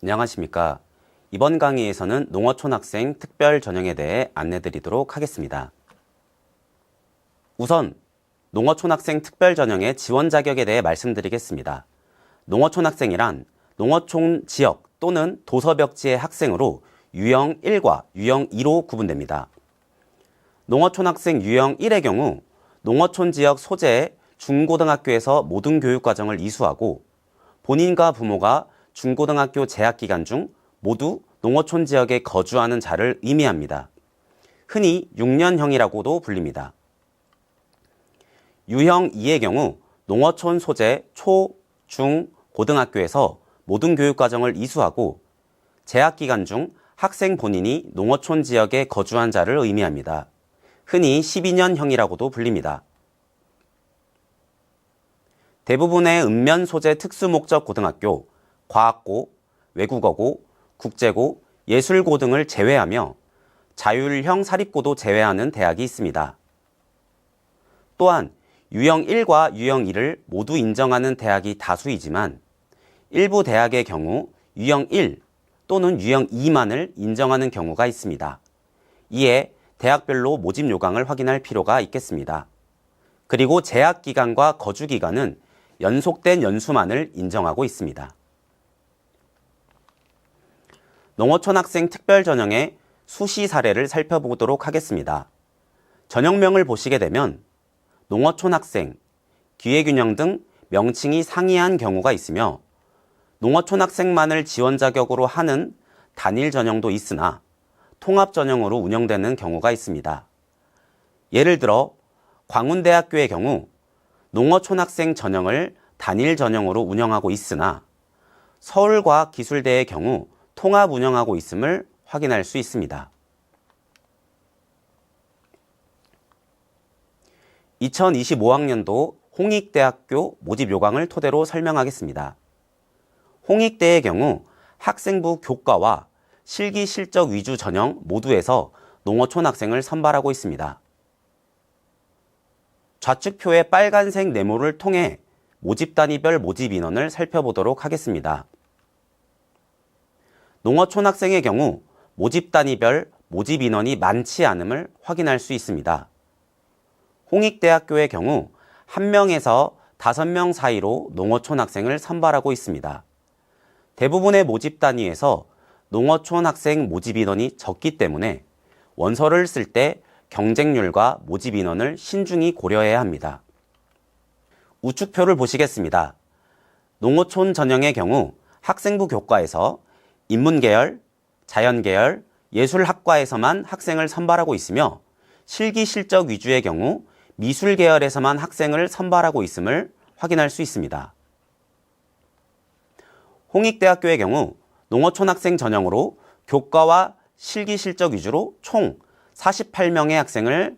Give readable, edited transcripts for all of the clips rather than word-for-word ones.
안녕하십니까. 이번 강의에서는 농어촌학생 특별 전형에 대해 안내드리도록 하겠습니다. 우선 농어촌학생 특별 전형의 지원 자격에 대해 말씀드리겠습니다. 농어촌학생이란 농어촌 지역 또는 도서벽지의 학생으로 유형 1과 유형 2로 구분됩니다. 농어촌학생 유형 1의 경우 농어촌 지역 소재의 중고등학교에서 모든 교육과정을 이수하고 본인과 부모가 중고등학교 재학기간 중 모두 농어촌 지역에 거주하는 자를 의미합니다. 흔히 6년형이라고도 불립니다. 유형 2의 경우 농어촌 소재 초, 중, 고등학교에서 모든 교육과정을 이수하고 재학기간 중 학생 본인이 농어촌 지역에 거주한 자를 의미합니다. 흔히 12년형이라고도 불립니다. 대부분의 읍면 소재 특수목적 고등학교, 과학고, 외국어고, 국제고, 예술고 등을 제외하며 자율형 사립고도 제외하는 대학이 있습니다. 또한 유형 1과 유형 2를 모두 인정하는 대학이 다수이지만 일부 대학의 경우 유형 1 또는 유형 2만을 인정하는 경우가 있습니다. 이에 대학별로 모집 요강을 확인할 필요가 있겠습니다. 그리고 재학기간과 거주기간은 연속된 연수만을 인정하고 있습니다. 농어촌학생 특별전형의 수시 사례를 살펴보도록 하겠습니다. 전형명을 보시게 되면 농어촌학생, 기회균형 등 명칭이 상이한 경우가 있으며 농어촌학생만을 지원 자격으로 하는 단일 전형도 있으나 통합 전형으로 운영되는 경우가 있습니다. 예를 들어 광운대학교의 경우 농어촌학생 전형을 단일 전형으로 운영하고 있으나 서울과학기술대의 경우 통합 운영하고 있음을 확인할 수 있습니다. 2025학년도 홍익대학교 모집 요강을 토대로 설명하겠습니다. 홍익대의 경우 학생부 교과와 실기 실적 위주 전형 모두에서 농어촌 학생을 선발하고 있습니다. 좌측표의 빨간색 네모를 통해 모집 단위별 모집 인원을 살펴보도록 하겠습니다. 농어촌 학생의 경우 모집 단위별 모집 인원이 많지 않음을 확인할 수 있습니다. 홍익대학교의 경우 1명에서 5명 사이로 농어촌 학생을 선발하고 있습니다. 대부분의 모집 단위에서 농어촌 학생 모집 인원이 적기 때문에 원서를 쓸 때 경쟁률과 모집 인원을 신중히 고려해야 합니다. 우측표를 보시겠습니다. 농어촌 전형의 경우 학생부 교과에서 인문계열, 자연계열, 예술학과에서만 학생을 선발하고 있으며 실기 실적 위주의 경우 미술계열에서만 학생을 선발하고 있음을 확인할 수 있습니다. 홍익대학교의 경우 농어촌 학생 전형으로 교과와 실기 실적 위주로 총 48명의 학생을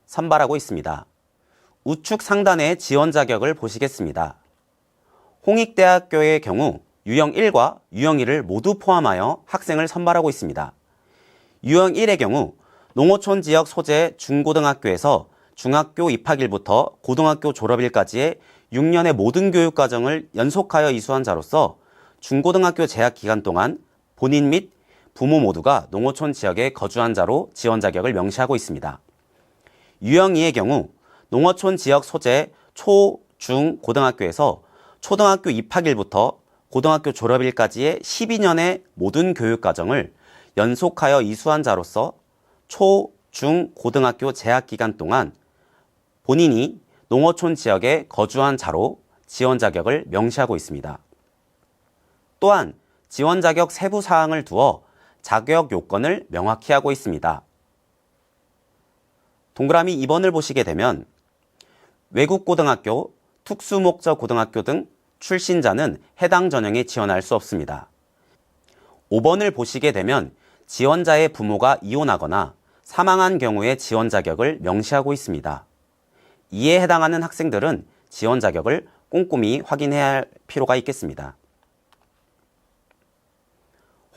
선발하고 있습니다. 우측 상단의 지원 자격을 보시겠습니다. 홍익대학교의 경우 유형 1과 유형 2를 모두 포함하여 학생을 선발하고 있습니다. 유형 1의 경우 농어촌 지역 소재 중고등학교에서 중학교 입학일부터 고등학교 졸업일까지의 6년의 모든 교육과정을 연속하여 이수한 자로서 중고등학교 재학 기간 동안 본인 및 부모 모두가 농어촌 지역에 거주한 자로 지원 자격을 명시하고 있습니다. 유형 2의 경우 농어촌 지역 소재 초, 중, 고등학교에서 초등학교 입학일부터 고등학교 졸업일까지의 12년의 모든 교육과정을 연속하여 이수한 자로서 초, 중, 고등학교 재학 기간 동안 본인이 농어촌 지역에 거주한 자로 지원 자격을 명시하고 있습니다. 또한 지원 자격 세부 사항을 두어 자격 요건을 명확히 하고 있습니다. 동그라미 2번을 보시게 되면 외국고등학교, 특수목적 고등학교 등 출신자는 해당 전형에 지원할 수 없습니다. 5번을 보시게 되면 지원자의 부모가 이혼하거나 사망한 경우의 지원 자격을 명시하고 있습니다. 이에 해당하는 학생들은 지원 자격을 꼼꼼히 확인해야 할 필요가 있겠습니다.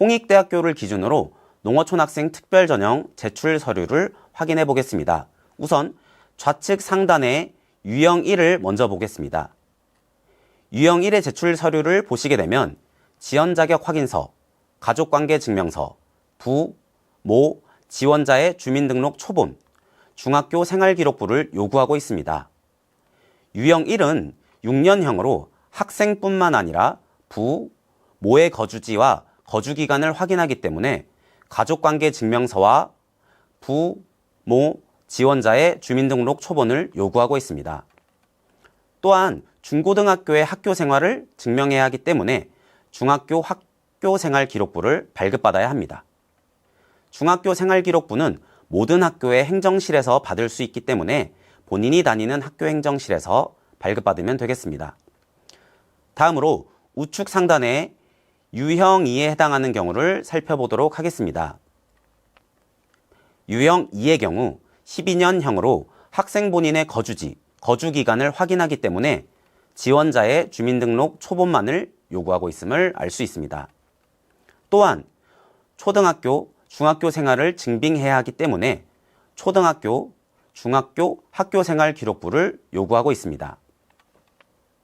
홍익대학교를 기준으로 농어촌 학생 특별전형 제출 서류를 확인해 보겠습니다. 우선 좌측 상단에 유형 1을 먼저 보겠습니다. 유형 1의 제출 서류를 보시게 되면 지원 자격 확인서, 가족관계 증명서, 부, 모, 지원자의 주민등록 초본, 중학교 생활기록부를 요구하고 있습니다. 유형 1은 6년형으로 학생뿐만 아니라 부, 모의 거주지와 거주기간을 확인하기 때문에 가족관계 증명서와 부, 모, 지원자의 주민등록 초본을 요구하고 있습니다. 또한 중고등학교의 학교 생활을 증명해야 하기 때문에 중학교 학교 생활 기록부를 발급받아야 합니다. 중학교 생활 기록부는 모든 학교의 행정실에서 받을 수 있기 때문에 본인이 다니는 학교 행정실에서 발급받으면 되겠습니다. 다음으로 우측 상단에 유형 2에 해당하는 경우를 살펴보도록 하겠습니다. 유형 2의 경우 12년형으로 학생 본인의 거주지, 거주기간을 확인하기 때문에 지원자의 주민등록 초본만을 요구하고 있음을 알 수 있습니다. 또한 초등학교, 중학교 생활을 증빙해야 하기 때문에 초등학교, 중학교 학교 생활 기록부를 요구하고 있습니다.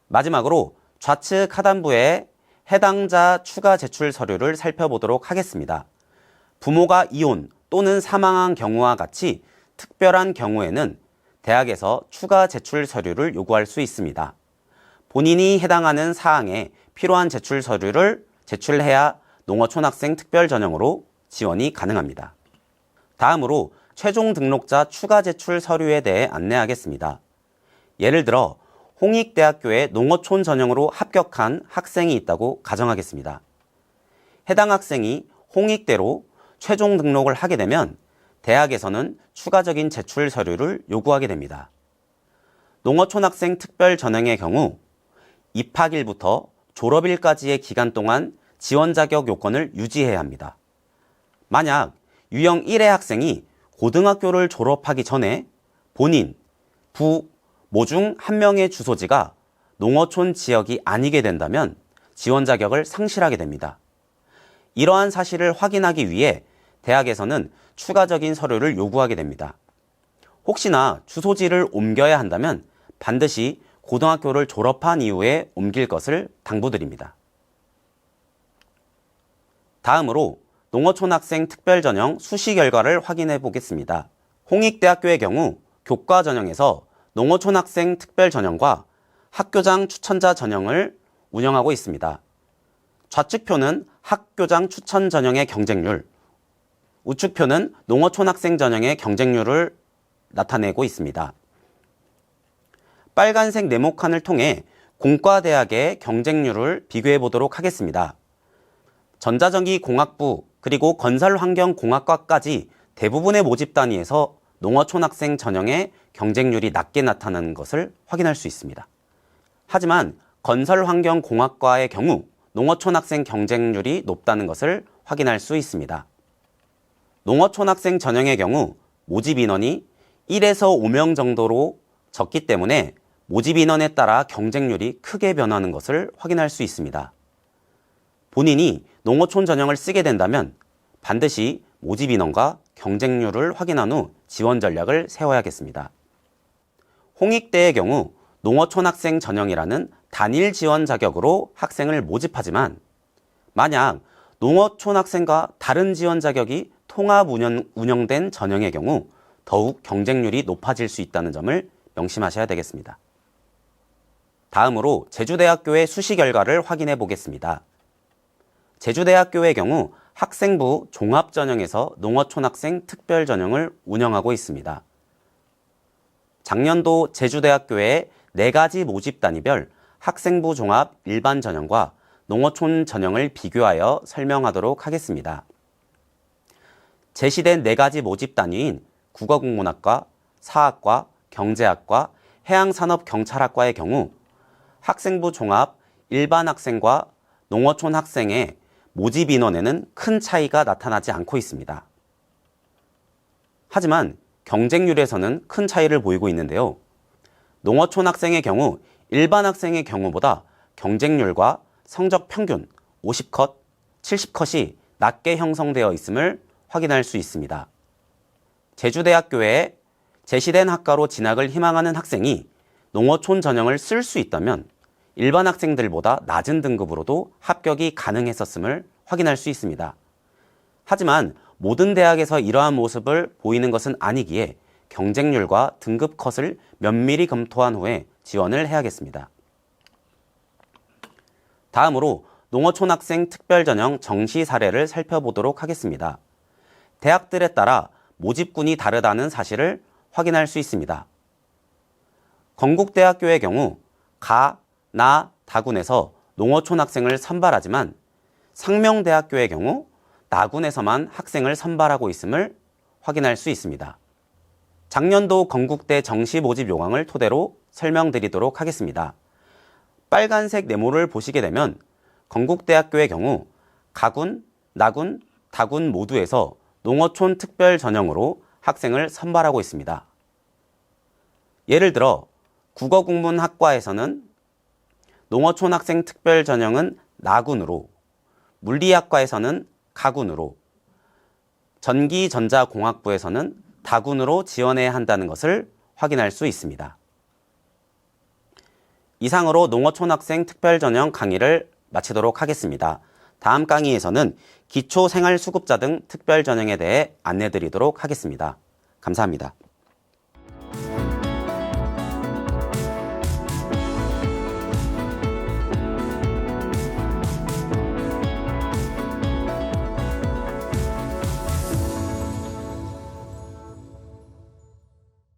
마지막으로 좌측 하단부에 해당자 추가 제출 서류를 살펴보도록 하겠습니다. 부모가 이혼 또는 사망한 경우와 같이 특별한 경우에는 대학에서 추가 제출 서류를 요구할 수 있습니다. 본인이 해당하는 사항에 필요한 제출 서류를 제출해야 농어촌학생 특별전형으로 지원이 가능합니다. 다음으로 최종 등록자 추가 제출 서류에 대해 안내하겠습니다. 예를 들어 홍익대학교에 농어촌 전형으로 합격한 학생이 있다고 가정하겠습니다. 해당 학생이 홍익대로 최종 등록을 하게 되면 대학에서는 추가적인 제출 서류를 요구하게 됩니다. 농어촌학생 특별전형의 경우 입학일부터 졸업일까지의 기간 동안 지원 자격 요건을 유지해야 합니다. 만약 유형 1의 학생이 고등학교를 졸업하기 전에 본인, 부, 모 중 한 명의 주소지가 농어촌 지역이 아니게 된다면 지원 자격을 상실하게 됩니다. 이러한 사실을 확인하기 위해 대학에서는 추가적인 서류를 요구하게 됩니다. 혹시나 주소지를 옮겨야 한다면 반드시 고등학교를 졸업한 이후에 옮길 것을 당부드립니다. 다음으로 농어촌학생 특별전형 수시 결과를 확인해 보겠습니다. 홍익대학교의 경우 교과전형에서 농어촌학생 특별전형과 학교장 추천자 전형을 운영하고 있습니다. 좌측표는 학교장 추천 전형의 경쟁률, 우측표는 농어촌학생 전형의 경쟁률을 나타내고 있습니다. 빨간색 네모칸을 통해 공과대학의 경쟁률을 비교해 보도록 하겠습니다. 전자전기공학부 그리고 건설환경공학과까지 대부분의 모집 단위에서 농어촌학생 전형의 경쟁률이 낮게 나타나는 것을 확인할 수 있습니다. 하지만 건설환경공학과의 경우 농어촌학생 경쟁률이 높다는 것을 확인할 수 있습니다. 농어촌학생 전형의 경우 모집 인원이 1에서 5명 정도로 적기 때문에 모집 인원에 따라 경쟁률이 크게 변하는 것을 확인할 수 있습니다. 본인이 농어촌 전형을 쓰게 된다면 반드시 모집 인원과 경쟁률을 확인한 후 지원 전략을 세워야겠습니다. 홍익대의 경우 농어촌학생 전형이라는 단일 지원 자격으로 학생을 모집하지만 만약 농어촌학생과 다른 지원 자격이 통합 운영된 전형의 경우 더욱 경쟁률이 높아질 수 있다는 점을 명심하셔야 되겠습니다. 다음으로 제주대학교의 수시 결과를 확인해 보겠습니다. 제주대학교의 경우 학생부 종합전형에서 농어촌학생 특별전형을 운영하고 있습니다. 작년도 제주대학교의 4가지 모집 단위별 학생부 종합 일반 전형과 농어촌 전형을 비교하여 설명하도록 하겠습니다. 제시된 4가지 모집 단위인 국어국문학과, 사학과, 경제학과, 해양산업경찰학과의 경우 학생부 종합 일반 학생과 농어촌 학생의 모집 인원에는 큰 차이가 나타나지 않고 있습니다. 하지만 경쟁률에서는 큰 차이를 보이고 있는데요. 농어촌 학생의 경우 일반 학생의 경우보다 경쟁률과 성적 평균 50컷, 70컷이 낮게 형성되어 있음을 확인할 수 있습니다. 제주대학교에 제시된 학과로 진학을 희망하는 학생이 농어촌 전형을 쓸 수 있다면 일반 학생들보다 낮은 등급으로도 합격이 가능했었음을 확인할 수 있습니다. 하지만 모든 대학에서 이러한 모습을 보이는 것은 아니기에 경쟁률과 등급 컷을 면밀히 검토한 후에 지원을 해야겠습니다. 다음으로 농어촌학생 특별전형 정시 사례를 살펴보도록 하겠습니다. 대학들에 따라 모집군이 다르다는 사실을 확인할 수 있습니다. 건국대학교의 경우 가, 나, 다군에서 농어촌학생을 선발하지만 상명대학교의 경우 나군에서만 학생을 선발하고 있음을 확인할 수 있습니다. 작년도 건국대 정시 모집 요강을 토대로 설명드리도록 하겠습니다. 빨간색 네모를 보시게 되면 건국대학교의 경우 가군, 나군, 다군 모두에서 농어촌 특별 전형으로 학생을 선발하고 있습니다. 예를 들어 국어국문학과에서는 농어촌 학생 특별 전형은 나군으로, 물리학과에서는 가군으로, 전기전자공학부에서는 다군으로 지원해야 한다는 것을 확인할 수 있습니다. 이상으로 농어촌 학생 특별 전형 강의를 마치도록 하겠습니다. 다음 강의에서는 기초생활수급자 등 특별 전형에 대해 안내드리도록 하겠습니다. 감사합니다.